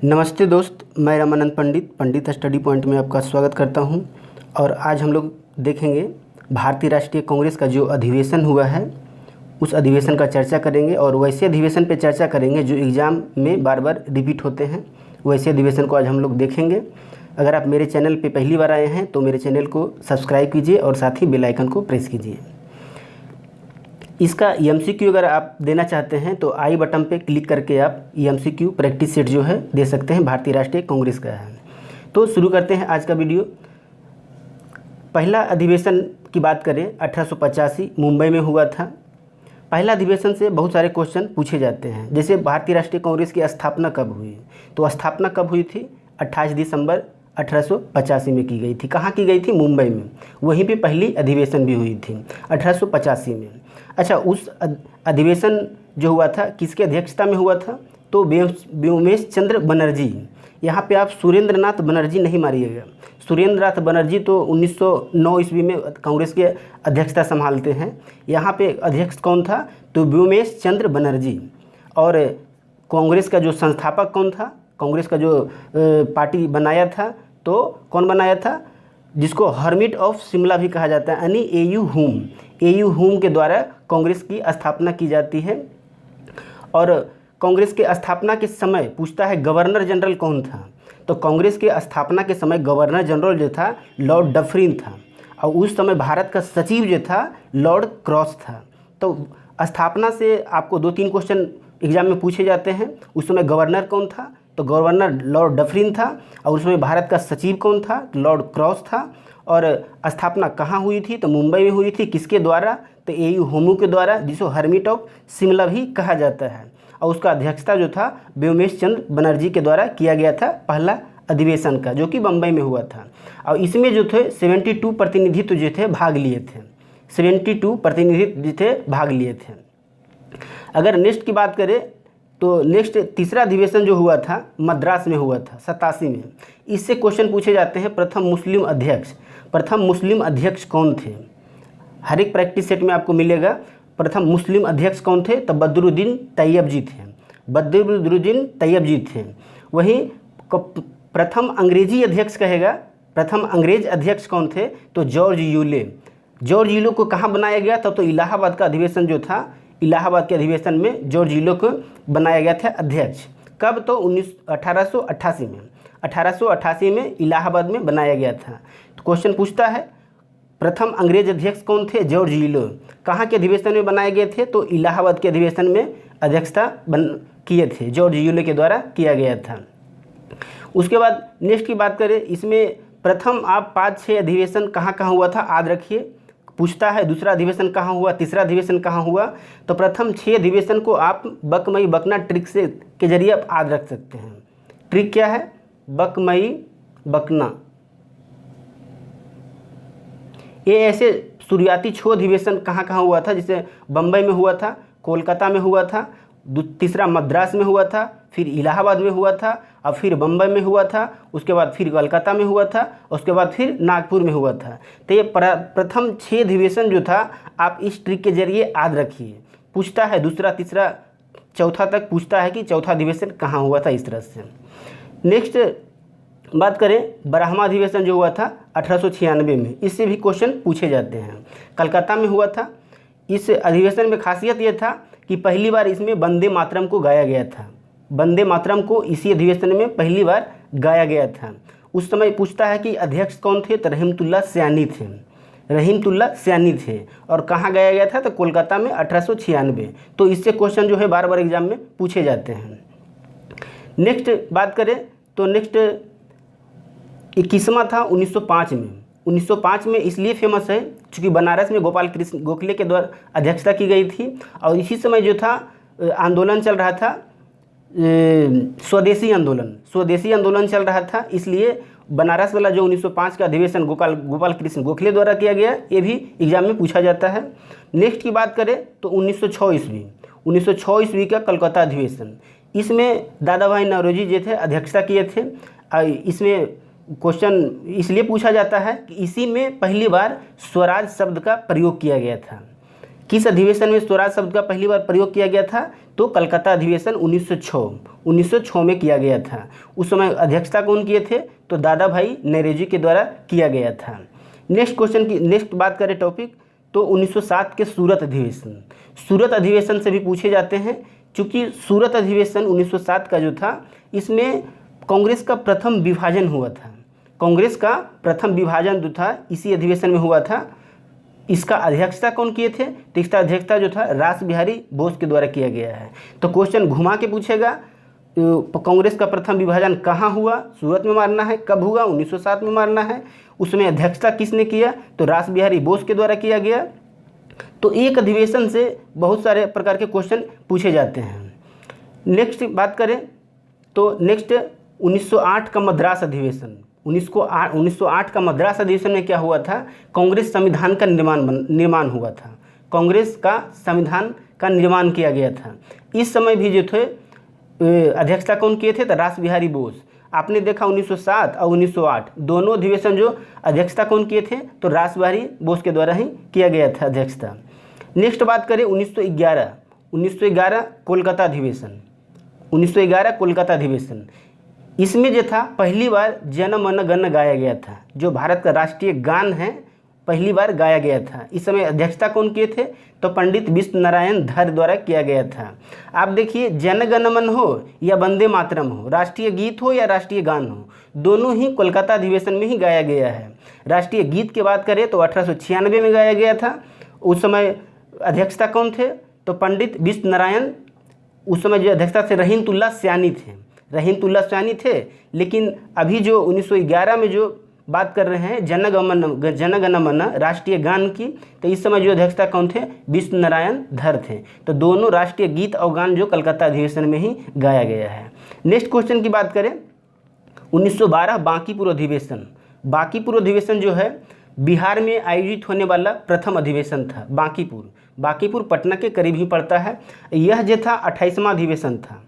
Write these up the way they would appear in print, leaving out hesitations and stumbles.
नमस्ते दोस्त, मैं रामानंद पंडित स्टडी पॉइंट में आपका स्वागत करता हूं। और आज हम लोग देखेंगे भारतीय राष्ट्रीय कांग्रेस का जो अधिवेशन हुआ है उस अधिवेशन का चर्चा करेंगे। और वैसे अधिवेशन पे चर्चा करेंगे जो एग्ज़ाम में बार बार रिपीट होते हैं, वैसे अधिवेशन को आज हम लोग देखेंगे। अगर आप मेरे चैनल पे पहली बार आए हैं तो मेरे चैनल को सब्सक्राइब कीजिए और साथ ही बेल आइकन को प्रेस कीजिए। इसका MCQ अगर आप देना चाहते हैं तो आई बटन पे क्लिक करके आप MCQ प्रैक्टिस सेट जो है दे सकते हैं, भारतीय राष्ट्रीय कांग्रेस का है। तो शुरू करते हैं आज का वीडियो। पहला अधिवेशन की बात करें 1885 मुंबई में हुआ था। पहला अधिवेशन से बहुत सारे क्वेश्चन पूछे जाते हैं, जैसे भारतीय राष्ट्रीय कांग्रेस की स्थापना कब हुई, तो स्थापना कब हुई थी? 28 दिसंबर 1885 में की गई थी। कहाँ की गई थी? मुंबई में। वहीं पे पहली अधिवेशन भी हुई थी 1885 में। अच्छा, उस अधिवेशन जो हुआ था किसके अध्यक्षता में हुआ था? तो व्योमेश चंद्र बनर्जी। यहाँ पे आप सुरेंद्र नाथ बनर्जी नहीं मारिएगा। सुरेंद्र नाथ बनर्जी तो 1909 ईस्वी में कांग्रेस के अध्यक्षता संभालते हैं। यहाँ पे अध्यक्ष कौन था? तो व्योमेश चंद्र बनर्जी। और कांग्रेस का जो संस्थापक कौन था? कांग्रेस का जो पार्टी बनाया था तो कौन बनाया था? जिसको हर्मिट ऑफ शिमला भी कहा जाता है, यानी AU हुम के द्वारा कांग्रेस की स्थापना की जाती है। और कांग्रेस के स्थापना के समय पूछता है गवर्नर जनरल कौन था? तो कांग्रेस के स्थापना के समय गवर्नर जनरल जो था लॉर्ड डफरिन था, और उस समय भारत का सचिव जो था लॉर्ड क्रॉस था। तो स्थापना से आपको 2-3 क्वेश्चन एग्जाम में पूछे जाते हैं। उस समय गवर्नर कौन था? तो गवर्नर लॉर्ड डफरिन था। और उसमें भारत का सचिव कौन था? लॉर्ड क्रॉस था। और स्थापना कहाँ हुई थी? तो मुंबई में हुई थी। किसके द्वारा? तो AU होमू के द्वारा, जिसको हर्मिट ऑफ शिमला भी कहा जाता है। और उसका अध्यक्षता जो था व्योमेश चंद्र बनर्जी के द्वारा किया गया था पहला अधिवेशन का, जो कि बम्बई में हुआ था। और इसमें जो थे 72 प्रतिनिधित्व जो थे भाग लिए थे। 72 प्रतिनिधित्व जो थे भाग लिए थे। अगर नेक्स्ट की बात करें तो नेक्स्ट तीसरा अधिवेशन जो हुआ था मद्रास में हुआ था 87 में। इससे क्वेश्चन पूछे जाते हैं प्रथम मुस्लिम अध्यक्ष कौन थे? हर एक प्रैक्टिस सेट में आपको मिलेगा। प्रथम मुस्लिम अध्यक्ष कौन थे? तो बदरुद्दीन तैयब जी थे। वहीं प्रथम अंग्रेजी अध्यक्ष कहेगा, प्रथम अंग्रेज अध्यक्ष कौन थे? तो जॉर्ज यूले को कहाँ बनाया गया था? तो इलाहाबाद का अधिवेशन जो था, इलाहाबाद के अधिवेशन में जॉर्ज यूले को बनाया गया था अध्यक्ष। कब? तो 1888 में। 1888 में इलाहाबाद में बनाया गया था। तो क्वेश्चन पूछता है प्रथम अंग्रेज अध्यक्ष कौन थे? George Yule. कहाँ के अधिवेशन में बनाए गए थे? तो इलाहाबाद के अधिवेशन में अध्यक्षता किए थे, जॉर्ज यूले के द्वारा किया गया था। उसके बाद नेक्स्ट की बात करें, इसमें प्रथम आप 5-6 अधिवेशन कहाँ हुआ था याद रखिए। पूछता है दूसरा अधिवेशन कहाँ हुआ, तीसरा अधिवेशन कहाँ हुआ। तो प्रथम 6 अधिवेशन को आप बकमई बकना ट्रिक से के जरिए आप याद रख सकते हैं। ट्रिक क्या है? बकमई बकना। ये ऐसे शुरुआती 6 अधिवेशन कहाँ हुआ था, जैसे बम्बई में हुआ था, कोलकाता में हुआ था, तीसरा मद्रास में हुआ था, फिर इलाहाबाद में हुआ था, और फिर बम्बई में हुआ था, उसके बाद फिर कोलकाता में हुआ था, उसके बाद फिर नागपुर में हुआ था। तो ये प्रथम 6 अधिवेशन जो था आप इस ट्रिक के जरिए याद रखिए। पूछता है दूसरा, तीसरा, चौथा तक पूछता है कि चौथा अधिवेशन कहाँ हुआ था, इस तरह से। नेक्स्ट बात करें ब्राह्मा अधिवेशन जो हुआ था 1896 में, इससे भी क्वेश्चन पूछे जाते हैं। कलकत्ता में हुआ था। इस अधिवेशन में खासियत ये था कि पहली बार इसमें वंदे मातरम को गाया गया था। वंदे मातरम को इसी अधिवेशन में पहली बार गाया गया था। उस समय पूछता है कि अध्यक्ष कौन थे? तो रहीमतुल्लाह सयानी थे। और कहाँ गाया गया था? तो कोलकाता में 1896। तो इससे क्वेश्चन जो है बार बार एग्जाम में पूछे जाते हैं। नेक्स्ट बात करें तो नेक्स्ट 21वां था 1905 में। 1905 में इसलिए फेमस है क्योंकि बनारस में गोपाल कृष्ण गोखले के द्वारा अध्यक्षता की गई थी। और इसी समय जो था आंदोलन चल रहा था, स्वदेशी आंदोलन चल रहा था। इसलिए बनारस वाला जो 1905 का अधिवेशन गोपाल कृष्ण गोखले द्वारा किया गया, ये भी एग्जाम में पूछा जाता है। नेक्स्ट की बात करें तो 1906 ईस्वी का कलकत्ता अधिवेशन। इसमें दादा भाई नौरोजी जो थे अध्यक्षता किए थे। इसमें क्वेश्चन इसलिए पूछा जाता है कि इसी में पहली बार स्वराज शब्द का प्रयोग किया गया था। किस अधिवेशन में स्वराज शब्द का पहली बार प्रयोग किया गया था? तो कलकत्ता अधिवेशन 1906 में किया गया था। उस समय अध्यक्षता कौन किए थे? तो दादा भाई नौरोजी के द्वारा किया गया था। नेक्स्ट बात करें टॉपिक, तो 1907 के सूरत अधिवेशन से भी पूछे जाते हैं, क्योंकि सूरत अधिवेशन 1907 का जो था, इसमें कांग्रेस का प्रथम विभाजन हुआ था। कांग्रेस का प्रथम विभाजन जो था इसी अधिवेशन में हुआ था। इसका अध्यक्षता कौन किए थे? तो इसका अध्यक्षता जो था रास बिहारी बोस के द्वारा किया गया है। तो क्वेश्चन घुमा के पूछेगा, कांग्रेस का प्रथम विभाजन कहाँ हुआ? सूरत में मारना है। कब हुआ? 1907 में मारना है। उसमें अध्यक्षता किसने किया? तो रास बिहारी बोस के द्वारा किया गया। तो एक अधिवेशन से बहुत सारे प्रकार के क्वेश्चन पूछे जाते हैं। नेक्स्ट बात करें तो नेक्स्ट 1908 का मद्रास अधिवेशन। 1908 का मद्रास अधिवेशन में क्या हुआ था? कांग्रेस संविधान का निर्माण हुआ था। कांग्रेस का संविधान का निर्माण किया गया था। इस समय भी जो थे अध्यक्षता कौन किए थे? तो रास बिहारी बोस। आपने देखा 1907 और 1908 दोनों अधिवेशन जो अध्यक्षता कौन किए थे? तो रास बिहारी बोस के द्वारा ही किया गया था अध्यक्षता। नेक्स्ट बात करें 1911 कोलकाता अधिवेशन। 1911 कोलकाता अधिवेशन, इसमें जो था पहली बार जन मन गण गाया गया था, जो भारत का राष्ट्रीय गान है, पहली बार गाया गया था। इस समय अध्यक्षता कौन किए थे? तो पंडित विश्व नारायण धर द्वारा किया गया था। आप देखिए, जन गण मन हो या वंदे मातरम हो, राष्ट्रीय गीत हो या राष्ट्रीय गान हो, दोनों ही कोलकाता अधिवेशन में ही गाया गया है। राष्ट्रीय गीत की बात करें तो 1896 में गाया गया था। उस समय अध्यक्षता कौन थे? तो पंडित विश्व नारायण। उस समय जो अध्यक्षता थे रहीमतुल्लाह सयानी थे। लेकिन अभी जो 1911 में जो बात कर रहे हैं जन गण मन राष्ट्रीय गान की, तो इस समय जो अध्यक्षता कौन थे? विश्व नारायण धर थे। तो दोनों राष्ट्रीय गीत और गान जो कलकत्ता अधिवेशन में ही गाया गया है। नेक्स्ट क्वेश्चन की बात करें 1912 बांकीपुर अधिवेशन। बांकीपुर अधिवेशन जो है बिहार में आयोजित होने वाला प्रथम अधिवेशन था। बांकीपुर पटना के करीब ही पड़ता है। यह जो था 28वां अधिवेशन था।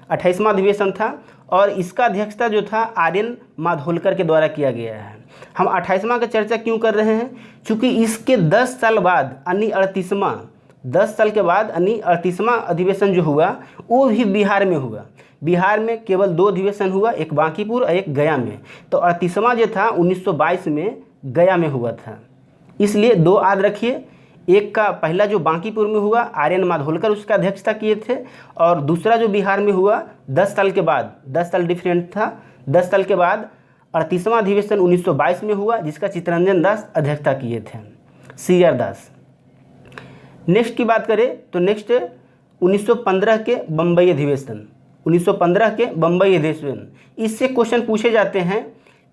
28वां अधिवेशन था और इसका अध्यक्षता जो था आर्यन माधोलकर के द्वारा किया गया है। हम 28वां का चर्चा क्यों कर रहे हैं? क्योंकि इसके 10 साल बाद यानी 10 साल के बाद यानी 38वां अधिवेशन जो हुआ वो भी बिहार में हुआ। बिहार में केवल 2 अधिवेशन हुआ, एक बांकीपुर और एक गया में। तो 38वां जो था 1922 में गया में हुआ था। इसलिए 2 याद रखिए, एक का पहला जो बांकीपुर में हुआ आर्यन माधोलकर उसका अध्यक्षता किए थे, और दूसरा जो बिहार में हुआ 10 साल के बाद, 10 साल डिफरेंट था। 10 साल के बाद 38वां अधिवेशन 1922 में हुआ, जिसका चित्तरंजन दास अध्यक्षता किए थे, CR दास। नेक्स्ट की बात करें तो नेक्स्ट 1915 के बम्बई अधिवेशन। 1915 के बम्बई अधिवेशन, इससे क्वेश्चन पूछे जाते हैं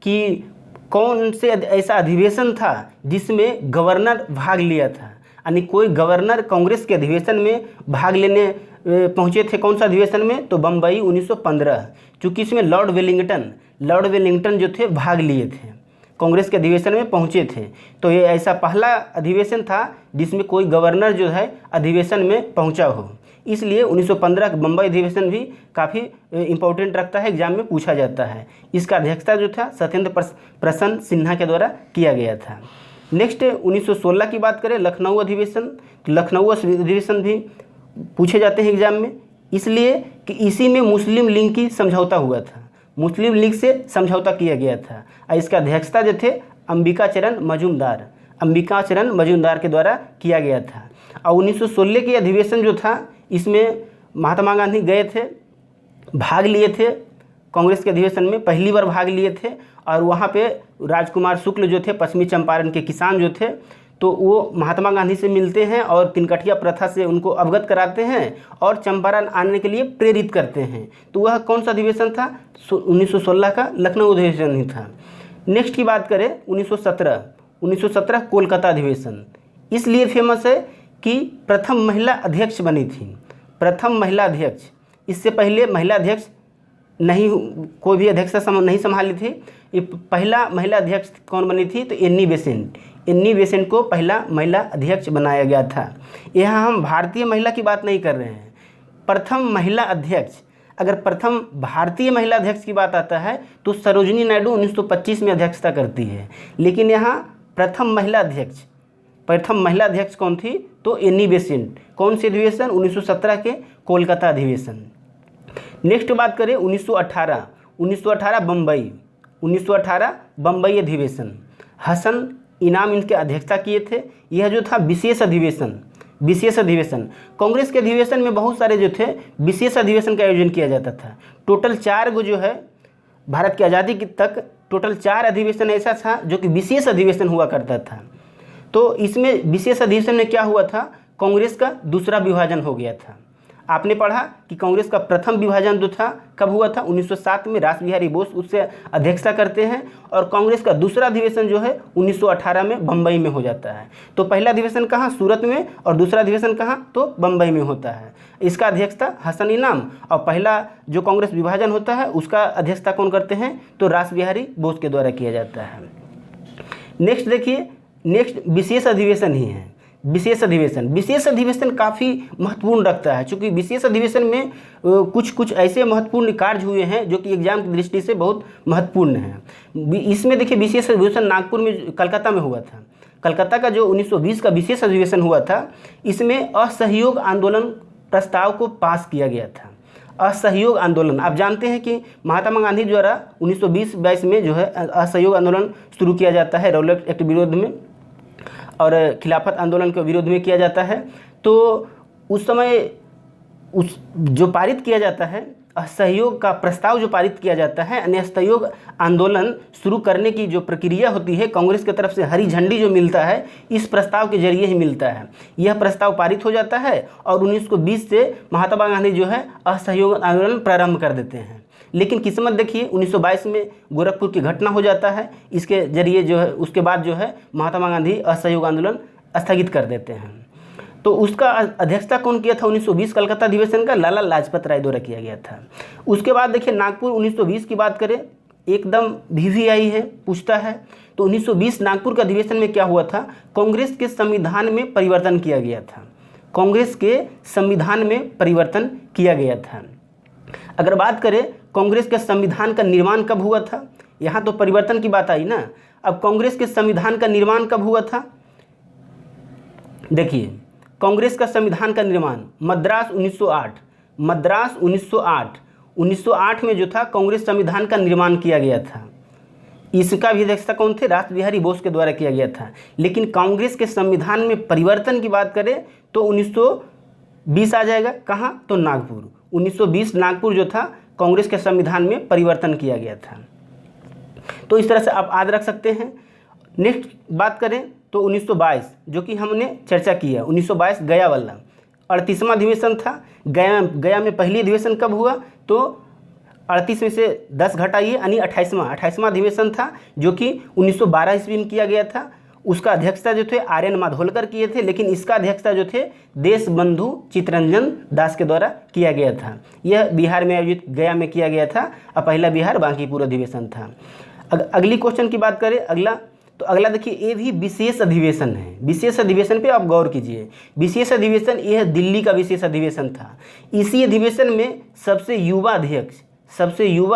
कि कौन से ऐसा अधिवेशन था जिसमें गवर्नर भाग लिया था, यानी कोई गवर्नर कांग्रेस के अधिवेशन में भाग लेने पहुंचे थे। कौन सा अधिवेशन में? तो बम्बई 1915, क्योंकि इसमें लॉर्ड वेलिंगटन जो थे भाग लिए थे, कांग्रेस के अधिवेशन में पहुंचे थे। तो ये ऐसा पहला अधिवेशन था जिसमें कोई गवर्नर जो है अधिवेशन में पहुंचा हो। इसलिए 1915 का बम्बई अधिवेशन भी काफ़ी इम्पोर्टेंट रखता है, एग्जाम में पूछा जाता है। इसका अध्यक्षता जो था सत्येंद्र प्रसन्न सिन्हा के द्वारा किया गया था। नेक्स्ट 1916 की बात करें लखनऊ अधिवेशन। लखनऊ अधिवेशन भी पूछे जाते हैं एग्जाम में, इसलिए कि इसी में मुस्लिम लीग की समझौता हुआ था, मुस्लिम लीग से समझौता किया गया था। और इसका अध्यक्षता जो थे अंबिका चरण मजूमदार के द्वारा किया गया था। और 1916 की अधिवेशन जो था इसमें महात्मा गांधी गए थे, भाग लिए थे, कांग्रेस के अधिवेशन में पहली बार भाग लिए थे। और वहाँ पे राजकुमार शुक्ल जो थे, पश्चिमी चंपारण के किसान जो थे, तो वो महात्मा गांधी से मिलते हैं और तिनकठिया प्रथा से उनको अवगत कराते हैं और चंपारण आने के लिए प्रेरित करते हैं। तो वह कौन सा अधिवेशन था? 1916 का लखनऊ अधिवेशन ही था। नेक्स्ट की बात करें 1917 कोलकाता अधिवेशन, इसलिए फेमस है कि प्रथम महिला अध्यक्ष बनी थी, प्रथम महिला अध्यक्ष। इससे पहले महिला अध्यक्ष नहीं, कोई भी अध्यक्षता नहीं संभाली थी। ये पहला महिला अध्यक्ष कौन बनी थी? तो एन्नी बेसेंट को पहला महिला अध्यक्ष बनाया गया था। यहाँ हम भारतीय महिला की बात नहीं कर रहे हैं, प्रथम महिला अध्यक्ष। अगर प्रथम भारतीय महिला अध्यक्ष की बात आता है तो सरोजिनी नायडू 1925 में अध्यक्षता करती है, लेकिन यहाँ प्रथम महिला अध्यक्ष प्रथम महिला अध्यक्ष कौन थी? तो एनी बेसेंट। कौन से अधिवेशन? 1917 के कोलकाता अधिवेशन। नेक्स्ट बात करें 1918 बम्बई, 1918 बम्बई अधिवेशन। हसन इनाम इनके अध्यक्षता किए थे। यह जो था विशेष अधिवेशन, विशेष अधिवेशन। कांग्रेस के अधिवेशन में बहुत सारे जो थे विशेष अधिवेशन का आयोजन किया जाता था। टोटल 4 गो जो है भारत की आज़ादी तक टोटल 4 अधिवेशन ऐसा था जो कि विशेष अधिवेशन हुआ करता था। तो इसमें विशेष अधिवेशन में क्या हुआ था? कांग्रेस का दूसरा विभाजन हो गया था। आपने पढ़ा कि कांग्रेस का प्रथम विभाजन जो था कब हुआ था? 1907 में रास बिहारी बोस उससे अध्यक्षता करते हैं, और कांग्रेस का दूसरा अधिवेशन जो है 1918 में बम्बई में हो जाता है। तो पहला अधिवेशन कहाँ? सूरत में, और दूसरा अधिवेशन कहाँ? तो बम्बई में होता है। इसका अध्यक्षता हसन इनाम, और पहला जो कांग्रेस विभाजन होता है उसका अध्यक्षता कौन करते हैं? तो रास बिहारी बोस के द्वारा किया जाता है। नेक्स्ट देखिए, नेक्स्ट विशेष अधिवेशन ही है। विशेष अधिवेशन काफ़ी महत्वपूर्ण रखता है, क्योंकि विशेष अधिवेशन में कुछ ऐसे महत्वपूर्ण कार्य हुए हैं जो कि एग्जाम की दृष्टि से बहुत महत्वपूर्ण हैं। इसमें देखिए विशेष अधिवेशन नागपुर में, कलकत्ता में हुआ था। कलकत्ता का जो 1920 का विशेष अधिवेशन हुआ था, इसमें असहयोग आंदोलन प्रस्ताव को पास किया गया था। असहयोग आंदोलन, आप जानते हैं कि महात्मा गांधी द्वारा 1920-22 में जो है असहयोग आंदोलन शुरू किया जाता है रौलट एक्ट विरोध में, और खिलाफत आंदोलन के विरोध में किया जाता है। तो उस समय उस जो पारित किया जाता है असहयोग का प्रस्ताव जो पारित किया जाता है, यानी असहयोग आंदोलन शुरू करने की जो प्रक्रिया होती है, कांग्रेस की तरफ से हरी झंडी जो मिलता है इस प्रस्ताव के जरिए ही मिलता है। यह प्रस्ताव पारित हो जाता है और 1920 से महात्मा गांधी जो है असहयोग आंदोलन प्रारंभ कर देते हैं। लेकिन किस्मत देखिए 1922 में गोरखपुर की घटना हो जाता है, इसके जरिए जो है उसके बाद जो है महात्मा गांधी असहयोग आंदोलन स्थगित कर देते हैं। तो उसका अध्यक्षता कौन किया था? 1920 कलकत्ता अधिवेशन का लाला लाजपत राय द्वारा किया गया था। उसके बाद देखिए नागपुर 1920 की बात करें, एकदम VVI है, पूछता है। तो 1920 नागपुर के अधिवेशन में क्या हुआ था? कांग्रेस के संविधान में परिवर्तन किया गया था। कांग्रेस के संविधान में परिवर्तन किया गया था। अगर बात करें कांग्रेस के संविधान का निर्माण कब हुआ था, यहाँ तो परिवर्तन की बात आई ना। अब कांग्रेस के संविधान का निर्माण कब हुआ था? देखिए कांग्रेस का संविधान का निर्माण मद्रास 1908, मद्रास 1908 में जो था कांग्रेस संविधान का निर्माण किया गया था। इसका भी अध्यक्षता कौन थे? रास बिहारी बोस के द्वारा किया गया था। लेकिन कांग्रेस के संविधान में परिवर्तन की बात करें तो 1920 आ जाएगा। कहाँ? तो नागपुर। 1920 नागपुर जो था कांग्रेस के संविधान में परिवर्तन किया गया था। तो इस तरह से आप याद रख सकते हैं। नेक्स्ट बात करें तो 1922 जो कि हमने चर्चा की है, 1922 गया वाला 38वां अधिवेशन था। गया में पहली अधिवेशन कब हुआ? तो 38 में से 10 घटाइए यानी 28वां अधिवेशन था, जो कि 1912 ईस्वी में किया गया था। उसका अध्यक्षता जो थे आर्यन माधोलकर किए थे, लेकिन इसका अध्यक्षता जो थे देश बंधु चित्तरंजन दास के द्वारा किया गया था। यह बिहार में आयोजित गया में किया गया था और पहला बिहार बांकीपुर अधिवेशन था। अगली क्वेश्चन की बात करें, अगला देखिए, ये भी विशेष अधिवेशन है। विशेष अधिवेशन पे आप गौर कीजिए। विशेष अधिवेशन यह दिल्ली का विशेष अधिवेशन था। इसी अधिवेशन में सबसे युवा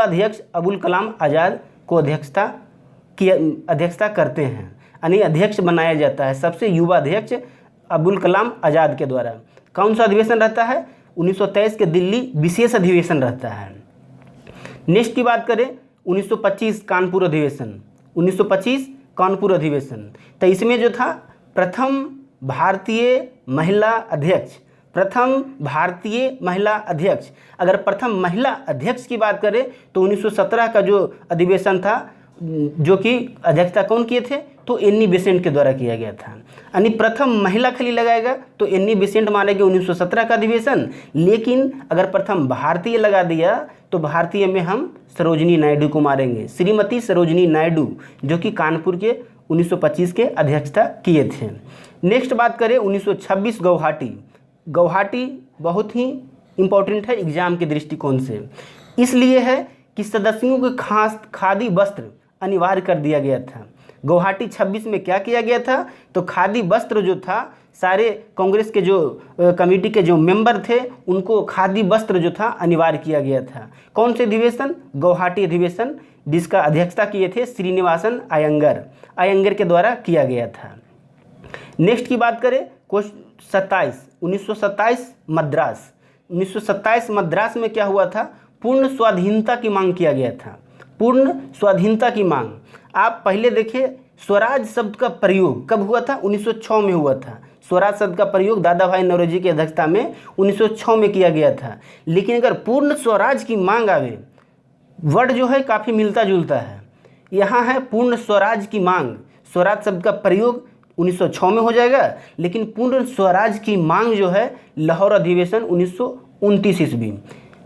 अध्यक्ष अबुल कलाम आज़ाद को अध्यक्षता करते हैं, यानी अध्यक्ष बनाया जाता है सबसे युवा अध्यक्ष अबुल कलाम आज़ाद के द्वारा। कौन सा अधिवेशन रहता है? 1923 के दिल्ली विशेष अधिवेशन रहता है। नेक्स्ट की बात करें 1925 कानपुर अधिवेशन, 1925 कानपुर अधिवेशन। तो इसमें जो था प्रथम भारतीय महिला अध्यक्ष, अगर प्रथम महिला अध्यक्ष की बात करें तो 1917 का जो अधिवेशन था, जो कि अध्यक्षता कौन किए थे? तो एनी बेसेंट के द्वारा किया गया था। यानी प्रथम महिला खाली लगाएगा तो एनी बेसेंट मानेंगे 1917 का अधिवेशन। लेकिन अगर प्रथम भारतीय लगा दिया तो भारतीय में हम सरोजिनी नायडू को मारेंगे, श्रीमती सरोजिनी नायडू, जो कि कानपुर के 1925 के अध्यक्षता किए थे। नेक्स्ट बात करें 1926 गौहाटी बहुत ही इम्पोर्टेंट है एग्जाम के दृष्टिकोण से, इसलिए है कि सदस्यों के खादी वस्त्र अनिवार्य कर दिया गया था। गौहाटी 26 में क्या किया गया था? तो खादी वस्त्र जो था, सारे कांग्रेस के जो कमेटी के जो मेंबर थे उनको खादी वस्त्र जो था अनिवार्य किया गया था। कौन से अधिवेशन? गौहाटी अधिवेशन, जिसका अध्यक्षता किए थे श्रीनिवासन अयंगर के द्वारा किया गया था। नेक्स्ट की बात करें क्वेश्चन 1927 मद्रास। 1927 मद्रास में क्या हुआ था? पूर्ण स्वाधीनता की मांग किया गया था। पूर्ण स्वाधीनता की मांग। आप पहले देखिए स्वराज शब्द का प्रयोग कब हुआ था? 1906 में हुआ था। स्वराज शब्द का प्रयोग दादा भाई नौरोजी की अध्यक्षता में 1906 में किया गया था। लेकिन अगर पूर्ण स्वराज की मांग आवे, वर्ड जो है काफ़ी मिलता जुलता है। यहाँ है पूर्ण स्वराज की मांग। स्वराज शब्द का प्रयोग 1906 में हो जाएगा, लेकिन पूर्ण स्वराज की मांग जो है लाहौर अधिवेशन 1929 ईस्वी,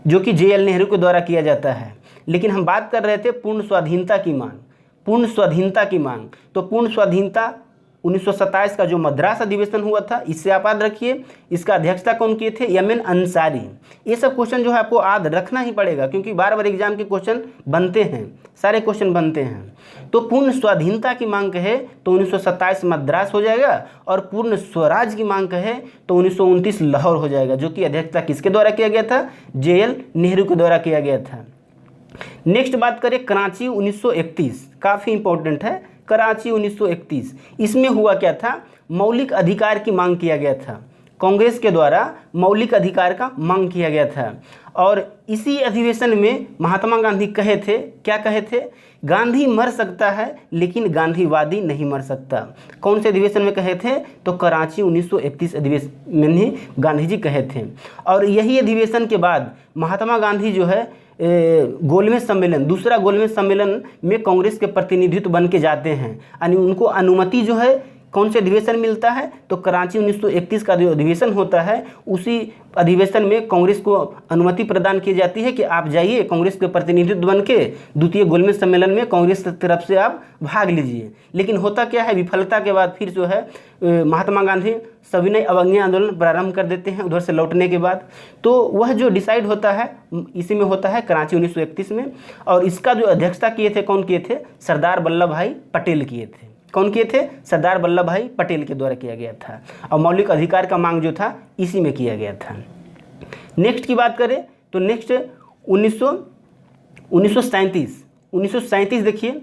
जो कि JL नेहरू के द्वारा किया जाता है। लेकिन हम बात कर रहे थे पूर्ण स्वाधीनता की मांग। पूर्ण स्वाधीनता की मांग, तो पूर्ण स्वाधीनता 1927 का जो मद्रास अधिवेशन हुआ था, इससे आप याद रखिए। इसका अध्यक्षता कौन किए थे? MN अंसारी। ये सब क्वेश्चन जो है आपको याद रखना ही पड़ेगा, क्योंकि बार बार एग्जाम के क्वेश्चन बनते हैं, सारे क्वेश्चन बनते हैं। तो पूर्ण स्वाधीनता की मांग कहे तो 1927 मद्रास हो जाएगा, और पूर्ण स्वराज की मांग कहे तो 1929 लाहौर हो जाएगा, जो कि अध्यक्षता किसके द्वारा किया गया था? JL नेहरू के द्वारा किया गया था। नेक्स्ट बात करें कराची 1931, काफ़ी इंपॉर्टेंट है। कराची 1931, इसमें हुआ क्या था? मौलिक अधिकार की मांग किया गया था। कांग्रेस के द्वारा मौलिक अधिकार का मांग किया गया था। और इसी अधिवेशन में महात्मा गांधी कहे थे, क्या कहे थे? गांधी मर सकता है लेकिन गांधीवादी नहीं मर सकता। कौन से अधिवेशन में कहे थे? तो कराची 1931 अधिवेशन में ही गांधी जी कहे थे। और यही अधिवेशन के बाद महात्मा गांधी जो है गोलमेज सम्मेलन, दूसरा गोलमेज सम्मेलन में कांग्रेस के प्रतिनिधित्व बन के जाते हैं। यानी उनको अनुमति जो है कौन से अधिवेशन मिलता है? तो कराची 1931 का जो अधिवेशन होता है, उसी अधिवेशन में कांग्रेस को अनुमति प्रदान की जाती है कि आप जाइए कांग्रेस के प्रतिनिधित्व बन के द्वितीय गोलमेज सम्मेलन में कांग्रेस की तरफ से आप भाग लीजिए। लेकिन होता क्या है? विफलता के बाद फिर जो है महात्मा गांधी सविनय अवज्ञा आंदोलन प्रारंभ कर देते हैं उधर से लौटने के बाद। तो वह जो डिसाइड होता है इसी में होता है, कराची 1931 में। और इसका जो अध्यक्षता किए थे, कौन किए थे? सरदार वल्लभ भाई पटेल किए थे। कौन किए थे? सरदार वल्लभ भाई पटेल के द्वारा किया गया था। और मौलिक अधिकार का मांग जो था इसी में किया गया था। नेक्स्ट की बात करें तो नेक्स्ट 1937 देखिए।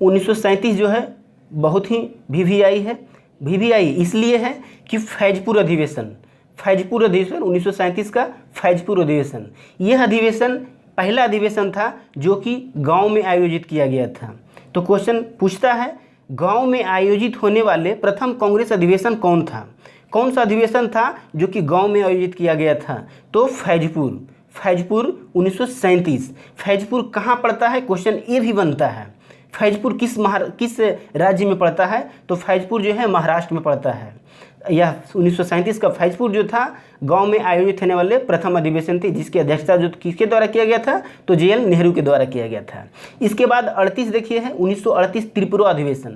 1937 जो है बहुत ही VVI है। VVI इसलिए है कि फैजपुर अधिवेशन 1937 का फैजपुर अधिवेशन, यह अधिवेशन पहला अधिवेशन था जो कि गांव में आयोजित किया गया था। तो क्वेश्चन पूछता है गांव में आयोजित होने वाले प्रथम कांग्रेस अधिवेशन कौन था? कौन सा अधिवेशन था जो कि गांव में आयोजित किया गया था? तो फैजपुर 1937। फैजपुर कहाँ पड़ता है? क्वेश्चन ये भी बनता है। फैजपुर किस राज्य में पड़ता है? तो फैजपुर जो है महाराष्ट्र में पड़ता है। यह 1937 का फैजपुर जो था गांव में आयोजित होने वाले प्रथम अधिवेशन थी, जिसकी अध्यक्षता जो किसके द्वारा किया गया था? तो JL नेहरू के द्वारा किया गया था। इसके बाद 38 देखिए है 1938 त्रिपुरा अधिवेशन।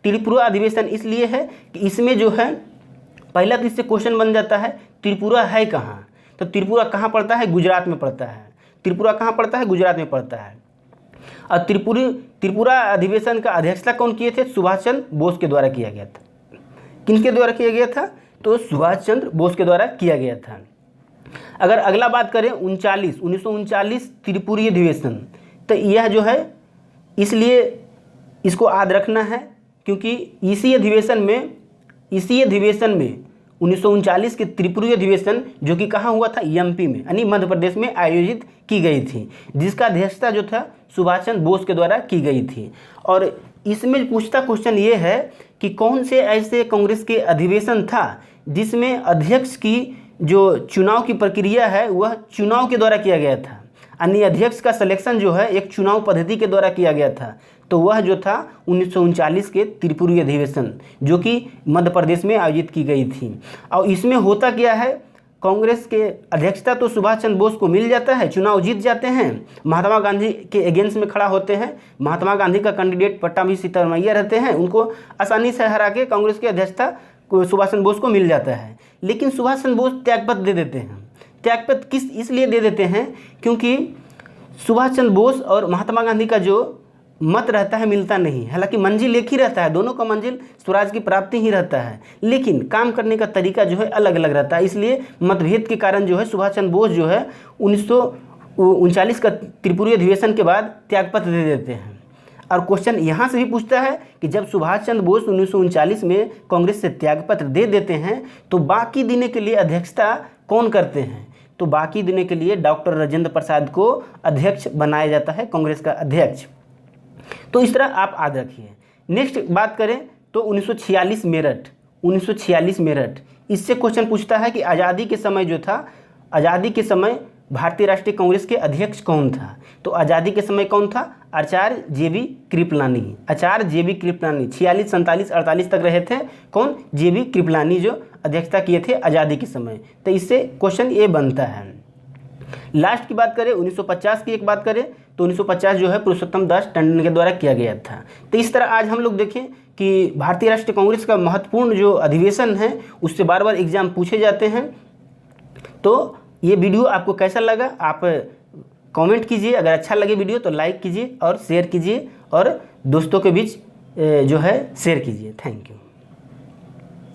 त्रिपुरा अधिवेशन इसलिए है कि इसमें जो है पहला तो इससे क्वेश्चन बन जाता है त्रिपुरा है कहाँ? तो त्रिपुरा कहाँ पड़ता है? गुजरात में पड़ता है। त्रिपुरा कहाँ पड़ता है? गुजरात में पड़ता है। और त्रिपुरा अधिवेशन का अध्यक्षता कौन किए थे? सुभाष चंद्र बोस के द्वारा किया गया था। किनके द्वारा किया गया था? तो सुभाष चंद्र बोस के द्वारा किया गया था। अगर अगला बात करें 1939 त्रिपुरी अधिवेशन, तो यह जो है इसलिए इसको याद रखना है क्योंकि इसी अधिवेशन में 1939 के त्रिपुरी अधिवेशन जो कि कहाँ हुआ था? MP में, यानी मध्य प्रदेश में आयोजित की गई थी, जिसका अध्यक्षता जो था सुभाष चंद्र बोस के द्वारा की गई थी। और इसमें पूछता क्वेश्चन ये है कि कौन से ऐसे कांग्रेस के अधिवेशन था जिसमें अध्यक्ष की जो चुनाव की प्रक्रिया है वह चुनाव के द्वारा किया गया था, यानी अध्यक्ष का सिलेक्शन जो है एक चुनाव पद्धति के द्वारा किया गया था। तो वह जो था 1939 के त्रिपुरी अधिवेशन जो कि मध्य प्रदेश में आयोजित की गई थी। और इसमें होता क्या है? कांग्रेस के अध्यक्षता तो सुभाष चंद्र बोस को मिल जाता है, चुनाव जीत जाते हैं, महात्मा गांधी के अगेंस्ट में खड़ा होते हैं। महात्मा गांधी का कैंडिडेट पट्टाभी सिद्धरामैया रहते हैं, उनको आसानी से हरा के कांग्रेस की अध्यक्षता सुभाष चंद्र बोस को मिल जाता है। लेकिन सुभाष चंद्र बोस त्यागपत्र दे देते हैं। त्यागपत्र इसलिए दे देते हैं क्योंकि सुभाष चंद्र बोस और महात्मा गांधी का जो मत रहता है मिलता नहीं। हालांकि मंजिल एक ही रहता है, दोनों का मंजिल स्वराज की प्राप्ति ही रहता है, लेकिन काम करने का तरीका जो है अलग अलग रहता है। इसलिए मतभेद के कारण जो है सुभाष चंद्र बोस जो है 1939 का त्रिपुरी अधिवेशन के बाद त्यागपत्र दे देते हैं। और क्वेश्चन यहाँ से भी पूछता है कि जब सुभाष चंद्र बोस 1939 में कांग्रेस से त्यागपत्र दे देते हैं तो बाकी दिनों के लिए अध्यक्षता कौन करते हैं? तो बाकी दिनों के लिए डॉक्टर राजेंद्र प्रसाद को अध्यक्ष बनाया जाता है, कांग्रेस का अध्यक्ष। तो इस तरह आप याद रखिए। नेक्स्ट बात करें तो 1946 मेरठ, 1946 मेरठ, इससे क्वेश्चन पूछता है कि आज़ादी के समय जो था, आज़ादी के समय भारतीय राष्ट्रीय कांग्रेस के अध्यक्ष कौन था? तो आज़ादी के समय कौन था? आचार्य JB कृपलानी, आचार्य JB कृपलानी 46, 47, 48 तक रहे थे। कौन? JB कृपलानी जो अध्यक्षता किए थे आज़ादी के समय। तो इससे क्वेश्चन ये बनता है। लास्ट की बात करें 1950 की एक बात करें तो 1950 जो है पुरुषोत्तम दास टंडन के द्वारा किया गया था। तो इस तरह आज हम लोग देखें कि भारतीय राष्ट्रीय कांग्रेस का महत्वपूर्ण जो अधिवेशन है उससे बार बार एग्जाम पूछे जाते हैं। तो ये वीडियो आपको कैसा लगा आप कमेंट कीजिए, अगर अच्छा लगे वीडियो तो लाइक कीजिए और शेयर कीजिए और दोस्तों के बीच जो है शेयर कीजिए। Thank you.